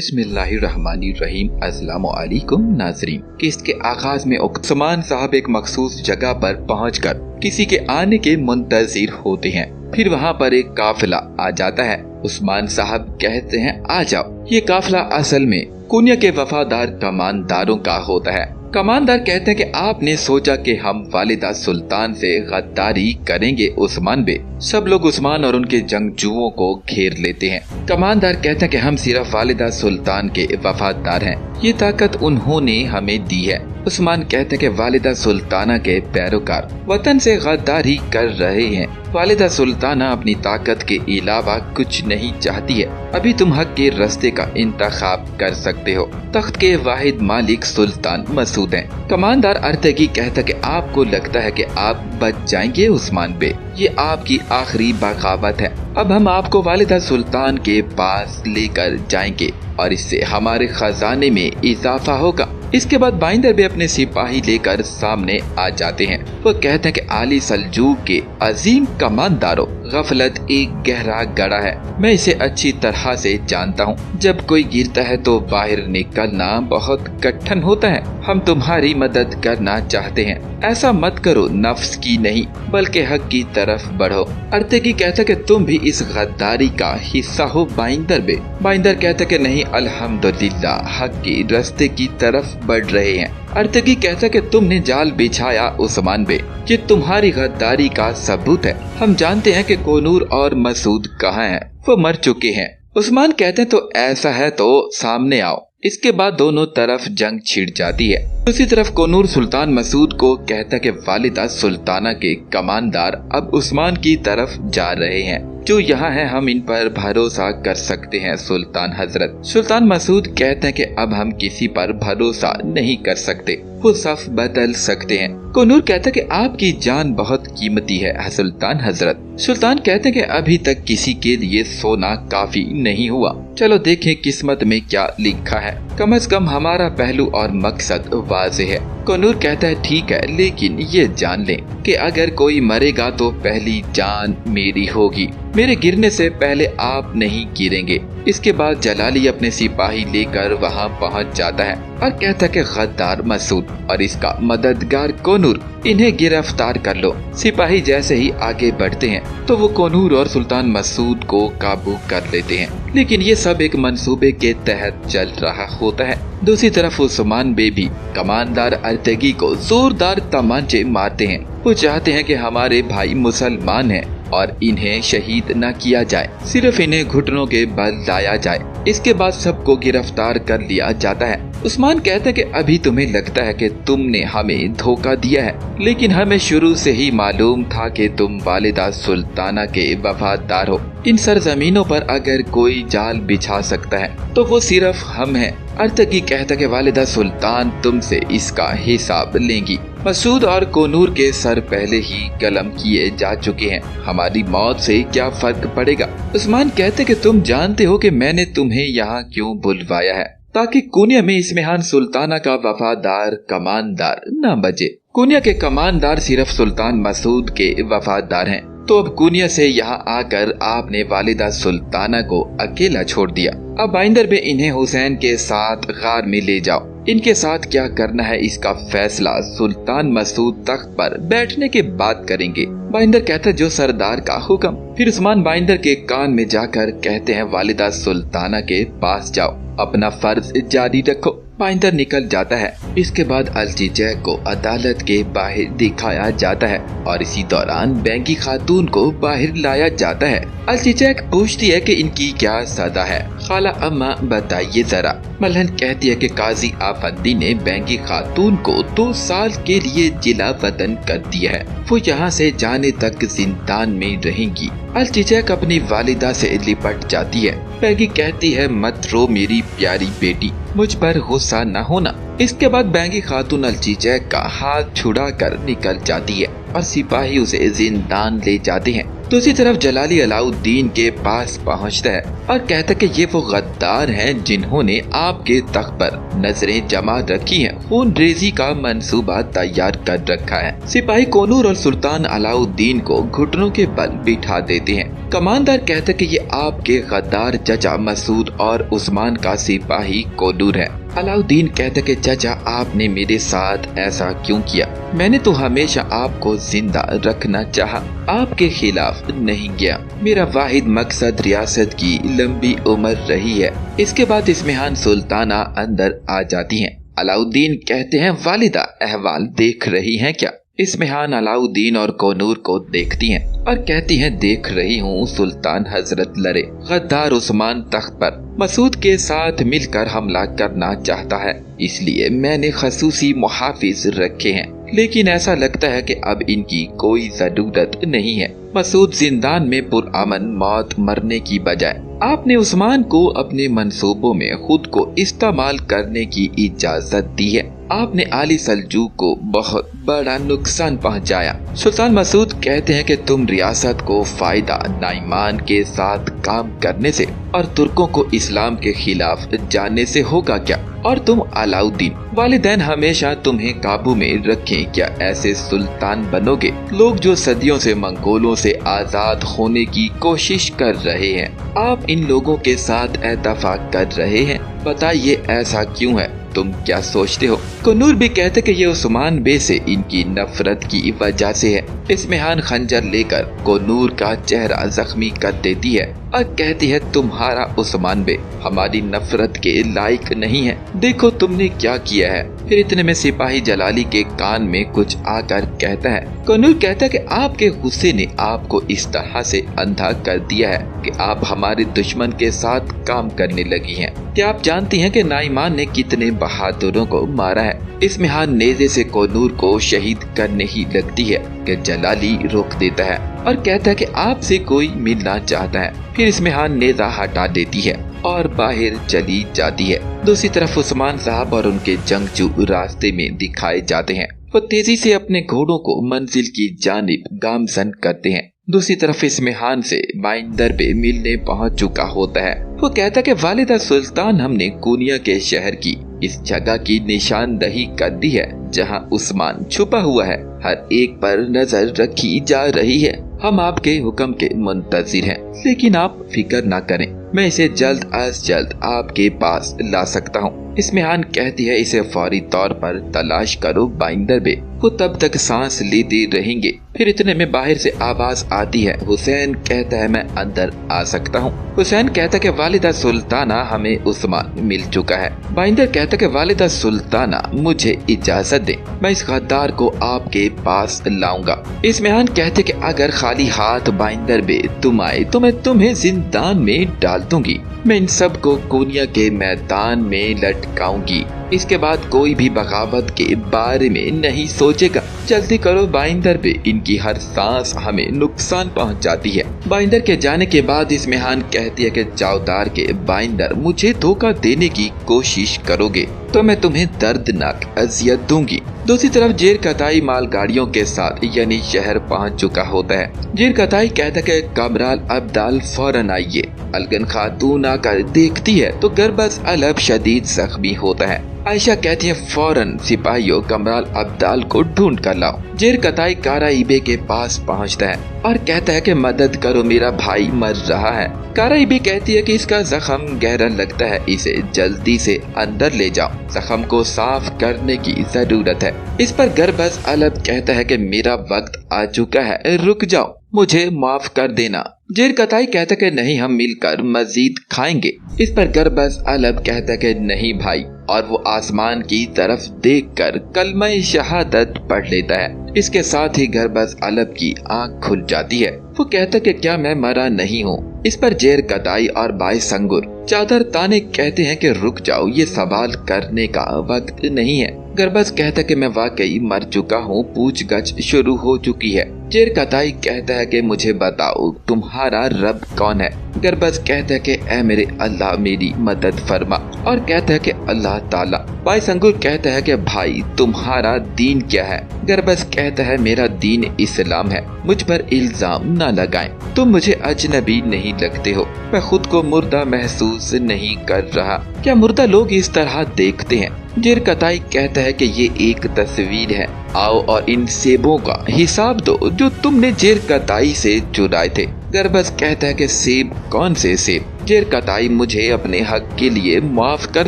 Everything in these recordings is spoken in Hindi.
बिस्मिल्लाहिर्रहमानिर्रहीम। अस्सलामु अलैकुम नाज़रीन। किस्त के आगाज में उस्मान साहब एक मखसूस जगह पर पहुंचकर किसी के आने के मुंतजिर होते हैं। फिर वहां पर एक काफिला आ जाता है। उस्मान साहब कहते हैं आ जाओ। ये काफिला असल में कुनिया के वफादार कमानदारों का होता है। कमानदार कहते हैं कि आपने सोचा कि हम वालिदा सुल्तान से गद्दारी करेंगे उस्मान बे। सब लोग उस्मान और उनके जंगजुओं को घेर लेते हैं। कमानदार कहते हैं कि हम सिर्फ वालिदा सुल्तान के वफादार हैं, ये ताकत उन्होंने हमें दी है। उस्मान कहते हैं कि वालिदा सुल्ताना के पैरोकार वतन से गद्दारी कर रहे हैं। वालिदा सुल्ताना अपनी ताकत के अलावा कुछ नहीं चाहती है। अभी तुम हक के रास्ते का इंतखाब कर सकते हो। तख्त के वाहिद मालिक सुल्तान मसूद हैं। कमानदार अर्तगी कहता कि आपको लगता है कि आप बच जाएंगे उस्मान बे, ये आपकी आखिरी बगावत है। अब हम आपको वालिदा सुल्तान के पास लेकर जाएंगे और इससे हमारे खजाने में इजाफा होगा। इसके बाद बाइंदर बे अपने सिपाही लेकर सामने आ जाते हैं। वो कहते हैं कि आली सल्जूक के अजीम कमानदारों, गफलत एक गहरा गड़ा है। मैं इसे अच्छी तरह से जानता हूँ। जब कोई गिरता है तो बाहर निकलना बहुत कठिन होता है। हम तुम्हारी मदद करना चाहते हैं। ऐसा मत करो, नफ्स की नहीं बल्कि हक की तरफ बढ़ो। अर्तगी कहता कि तुम भी इस गद्दारी का हिस्सा हो बाइंदर बे। बाइंदर कहता कि नहीं, अल्हम्दुलिल्लाह हक के रास्ते की तरफ बढ़ रहे हैं। अर्तगी कहता कि तुमने जाल बिछाया उस्मान बे, ये तुम्हारी गद्दारी का सबूत है। हम जानते हैं कि कोनूर और मसूद कहाँ हैं, वो मर चुके हैं। उस्मान कहते हैं तो ऐसा है तो सामने आओ। इसके बाद दोनों तरफ जंग छिड़ जाती है। दूसरी तरफ कोनूर सुल्तान मसूद को कहता कि वालिदा सुल्ताना के कमानदार अब उस्मान की तरफ जा रहे हैं। जो यहाँ है हम इन पर भरोसा कर सकते हैं सुल्तान हजरत। सुल्तान मसूद कहते हैं कि अब हम किसी पर भरोसा नहीं कर सकते, वो सफ बदल सकते हैं। कोनूर कहता है कि आपकी जान बहुत कीमती है सुल्तान हजरत। सुल्तान कहते हैं कि अभी तक किसी के लिए सोना काफी नहीं हुआ। चलो देखें किस्मत में क्या लिखा है। कम से कम हमारा पहलू और मकसद वाज़ेह है। कोनूर कहता है ठीक है, लेकिन ये जान लें कि अगर कोई मरेगा तो पहली जान मेरी होगी। मेरे गिरने से पहले आप नहीं गिरेंगे। इसके बाद जलाली अपने सिपाही लेकर वहाँ पहुँच जाता है और कहता है कि गद्दार मसूद और इसका मददगार कोनूर, इन्हें गिरफ्तार कर लो। सिपाही जैसे ही आगे बढ़ते हैं तो वो कोनूर और सुल्तान मसूद को काबू कर लेते हैं। लेकिन ये सब एक मंसूबे के तहत चल रहा होता है। दूसरी तरफ उस्मान बे भी कमानदार अर्तगी को जोरदार तमांचे मारते हैं। वो चाहते हैं कि हमारे भाई मुसलमान हैं और इन्हें शहीद न किया जाए, सिर्फ इन्हें घुटनों के बल लाया जाए। इसके बाद सबको गिरफ्तार कर लिया जाता है। उस्मान कहते हैं कि अभी तुम्हें लगता है कि तुमने हमें धोखा दिया है, लेकिन हमें शुरू से ही मालूम था कि तुम वालिदा सुल्ताना के वफादार हो। इन सरजमीनों पर अगर कोई जाल बिछा सकता है तो वो सिर्फ हम हैं। अर्तगी कहता कि वालिदा सुल्तान तुमसे इसका हिसाब लेंगी। मसूद और कोनूर के सर पहले ही कलम किए जा चुके हैं। हमारी मौत से क्या फर्क पड़ेगा। उस्मान कहते कि तुम जानते हो कि मैंने तुम्हें यहाँ क्यों बुलवाया है, ताकि कुनिया में इस्मेहान सुल्ताना का वफादार कमानदार न बचे। कुनिया के कमानदार सिर्फ सुल्तान मसूद के वफादार हैं। तो अब कुनिया से यहाँ आकर आपने वालिदा सुल्ताना को अकेला छोड़ दिया। अब बाइंदर बे इन्हें हुसैन के साथ गार में ले जाओ। इनके साथ क्या करना है इसका फैसला सुल्तान मसूद तख्त पर बैठने के बाद करेंगे। बाइंदर कहता है जो सरदार का हुक्म। फिर उस्मान बाइंदर के कान में जाकर कहते हैं वालिदा सुल्ताना के पास जाओ, अपना फर्ज जारी रखो। बाइंदर निकल जाता है। इसके बाद अलजीजैक को अदालत के बाहर दिखाया जाता है और इसी दौरान बैंकी खातून को बाहर लाया जाता है। अलजीजैक पूछती है कि इनकी क्या सजा है। खाला अम्मा बताइए जरा। मलहन कहती है कि काजी आफंदी ने बैंकी खातून को 2 साल के लिए जिला वतन कर दिया है। वो यहाँ से जाने तक जिंदान में रहेंगी। अलजीजैक अपनी वालिदा से लिपट जाती है। बैंकी कहती है मत रो मेरी प्यारी बेटी, मुझ पर गुस्सा न होना। इसके बाद बैंकी खातून अलजीजैक का हाथ छुड़ा कर निकल जाती है और सिपाही उसे जिंदान ले जाते हैं। दूसरी तरफ जलाली अलाउद्दीन के पास पहुंचता है और कहता है कि ये वो गद्दार हैं जिन्होंने आपके तख्त पर नजरें जमा रखी हैं, खून रेजी का मंसूबा तैयार कर रखा है। सिपाही कोनूर और सुल्तान अलाउद्दीन को घुटनों के बल बिठा देते हैं। कमानदार कहता है कि ये आपके गद्दार चचा मसूद और उस्मान का सिपाही कोनूर है। अलाउद्दीन कहता है कि चाचा आपने मेरे साथ ऐसा क्यों किया? मैंने तो हमेशा आपको जिंदा रखना चाहा, आपके खिलाफ नहीं गया। मेरा वाहिद मकसद रियासत की लंबी उम्र रही है। इसके बाद इस्मिहान सुल्ताना अंदर आ जाती हैं। अलाउद्दीन कहते हैं वालिदा अहवाल देख रही हैं क्या? इस्मिहान अलाउद्दीन और कोनूर को देखती हैं और कहती हैं देख रही हूँ सुल्तान हजरत लड़े। गद्दार उस्मान तख्त पर मसूद के साथ मिलकर हमला करना चाहता है, इसलिए मैंने खसूसी मुहाफिज रखे हैं, लेकिन ऐसा लगता है कि अब इनकी कोई जरूरत नहीं है। मसूद जिंदान में पुरअमन मौत मरने की बजाय आपने उस्मान को अपने मंसूबों में खुद को इस्तेमाल करने की इजाजत दी है। आपने आली सल्जूक को बहुत बड़ा नुकसान पहुंचाया। सुल्तान मसूद कहते हैं कि तुम रियासत को फायदा नाइमान के साथ काम करने से और तुर्कों को इस्लाम के खिलाफ जाने से होगा क्या? और तुम अलाउद्दीन वालिदैन हमेशा तुम्हें काबू में रखें क्या? ऐसे सुल्तान बनोगे? लोग जो सदियों से मंगोलों से आजाद होने की कोशिश कर रहे हैं, आप इन लोगों के साथ एतफाक कर रहे हैं। बताइए ऐसा क्यों है? तुम क्या सोचते हो? कोनूर भी कहते कि ये उस्मान बे से इनकी नफरत की वजह से है। इस्मिहान खंजर लेकर कोनूर का चेहरा जख्मी कर देती है और कहती है तुम्हारा उस्मान बे हमारी नफरत के लायक नहीं है, देखो तुमने क्या किया है। फिर इतने में सिपाही जलाली के कान में कुछ आकर कहता है। कोनूर कहता है कि आपके गुस्से ने आपको इस तरह से अंधा कर दिया है कि आप हमारे दुश्मन के साथ काम करने लगी हैं। क्या आप जानती हैं कि नाइमान ने कितने बहादुरों को मारा है? इस्मिहान नेज़े से कोनूर को शहीद करने ही लगती है कि जलाली रोक देता है और कहता है कि आपसे कोई मिलना चाहता है। फिर इस्मिहान नेज़ा हटा देती है और बाहर चली जाती है। दूसरी तरफ उस्मान साहब और उनके जंगजू रास्ते में दिखाए जाते हैं। वो तेजी से अपने घोड़ों को मंजिल की जानिब गामजन करते हैं। दूसरी तरफ इस्मिहान से बाइंदर बे मिलने पहुंच चुका होता है। वो कहता है कि वालिदा सुल्तान हमने कोनिया के शहर की इस जगह की निशानदही कर दी है जहां उस्मान छुपा हुआ है। हर एक पर नजर रखी जा रही है। हम आपके हुक्म के मुंतजिर हैं, लेकिन आप फिक्र ना करें, मैं इसे जल्द अज जल्द आपके पास ला सकता हूँ। इस्मिहान कहती है इसे फौरी तौर पर तलाश करो बाइंदर बे। वो तब तक सांस लेते रहेंगे। फिर इतने में बाहर से आवाज आती है। हुसैन कहता है मैं अंदर आ सकता हूँ। हुसैन कहता है कि वालिदा सुल्ताना हमें उस्मान मिल चुका है। बाइंदर कहता है कि वालिदा सुल्ताना मुझे इजाजत दे, मैं इस गद्दार को आपके पास लाऊंगा। इस्मिहान कहते कि अगर खाली हाथ बाइंदर बे तुम आए तो मैं तुम्हें जिंदान में डाल दूंगी। मैं इन सब को कोनिया के मैदान में लटकाऊंगी। इसके बाद कोई भी बगावत के बारे में नहीं सोचेगा। जल्दी करो बाइंदर बे, इनकी हर सांस हमें नुकसान पहुंचाती है। बाइंदर के जाने के बाद इस्मिहान कहती है कि चौदार के बाइंदर मुझे धोखा देने की कोशिश करोगे तो मैं तुम्हें दर्दनाक अजियत दूंगी। दूसरी तरफ जेर कताई मालगाड़ियों के साथ यानी शहर पहुंच चुका होता है। जेर कताई कहता है कि कमराल अब्दाल फौरन आइए। अलगन खातून आकर देखती है तो गरबस अलब शदीद जख्मी होता है। आयशा कहती है फौरन सिपाहियों कमराल अब्दाल को ढूंढ कर लाओ। जेर कताई काराइबे के पास पहुंचता है और कहता है कि मदद करो, मेरा भाई मर रहा है। काराइबे कहती है कि इसका जख्म गहरा लगता है, इसे जल्दी से अंदर ले जाओ, जख्म को साफ करने की जरूरत है। इस पर गरबस अलब कहता है कि मेरा वक्त आ चुका है, रुक जाओ, मुझे माफ कर देना। जेर कताई कहता कि नहीं, हम मिलकर मजीद खाएंगे। इस पर गरबस अलब कहता कि नहीं भाई, और वो आसमान की तरफ देखकर कलमा शहादत पढ़ लेता है। इसके साथ ही गरबस अलब की आंख खुल जाती है। वो कहता कि क्या मैं मरा नहीं हूँ? इस पर जेर कताई और बाई संगुर चादर ताने कहते हैं कि रुक जाओ, ये सवाल करने का वक्त नहीं है। गरबस कहता है कि मैं वाकई मर चुका हूँ। पूछगछ शुरू हो चुकी है। जेरकताई कहता है कि मुझे बताओ तुम्हारा रब कौन है। गरबस कहता है कि ऐ मेरे अल्लाह मेरी मदद फरमा, और कहता है कि अल्लाह ताला। बाईसंगुर कहता है कि भाई तुम्हारा दीन क्या है। गरबस कहता है मेरा दीन इस्लाम है। मुझ पर इल्जाम न लगाएं, तुम मुझे अजनबी नहीं लगते हो। मैं खुद को मुर्दा महसूस नहीं कर रहा। क्या मुर्दा लोग इस तरह देखते हैं? जेरकताई कहता है कि ये एक तस्वीर है। आओ और इन सेबों का हिसाब दो जो तुमने जेरकताई से चुराए थे। गरबस कहता है कि सेब? कौन से सेब? जेरकताई मुझे अपने हक के लिए माफ कर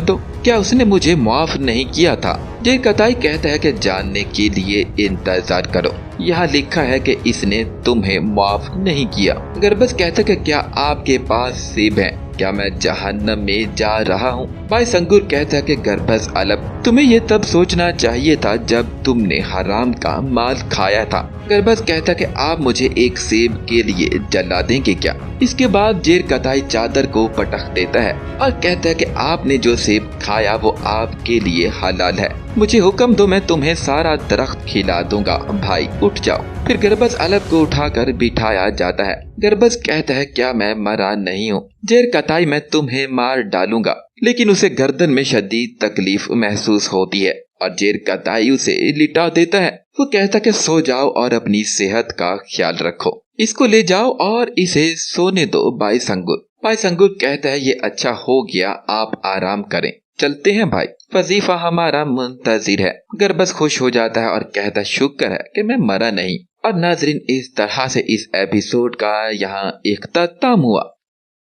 दो। क्या उसने मुझे माफ नहीं किया था? जेरकताई कहता है कि जानने के लिए इंतजार करो। यहाँ लिखा है कि इसने तुम्हें माफ नहीं किया। गरबस कहता है कि क्या आपके पास सेब है? क्या मैं जहन्नम में जा रहा हूँ? बाईसंगुर कहता है कि गरबस अलग, तुम्हें ये तब सोचना चाहिए था जब तुमने हराम का माल खाया था। गरबस कहता है कि आप मुझे एक सेब के लिए जला देंगे क्या? इसके बाद जेरकताई चादर को पटक देता है और कहता है कि आपने जो सेब खाया वो आपके लिए हलाल है। मुझे हुक्म दो, मैं तुम्हें सारा दरख्त खिला दूंगा। भाई उठ जाओ। फिर गरबस अलग को उठाकर बिठाया जाता है। गरबस कहता है क्या मैं मरा नहीं हूँ? जेरकताई मैं तुम्हें मार डालूंगा। लेकिन उसे गर्दन में शदीद तकलीफ महसूस होती है और जेरकताई उसे लिटा देता है। वो कहता कि सो जाओ और अपनी सेहत का ख्याल रखो। इसको ले जाओ और इसे सोने दो। बाईसंगुर कहता है ये अच्छा हो गया, आप आराम करें, चलते हैं भाई, वजीफा हमारा मुंतजिर है। गरबस खुश हो जाता है और कहता शुक्र है कि मैं मरा नहीं। और नाजरीन, इस तरह से इस एपिसोड का यहाँ इख्तिताम हुआ।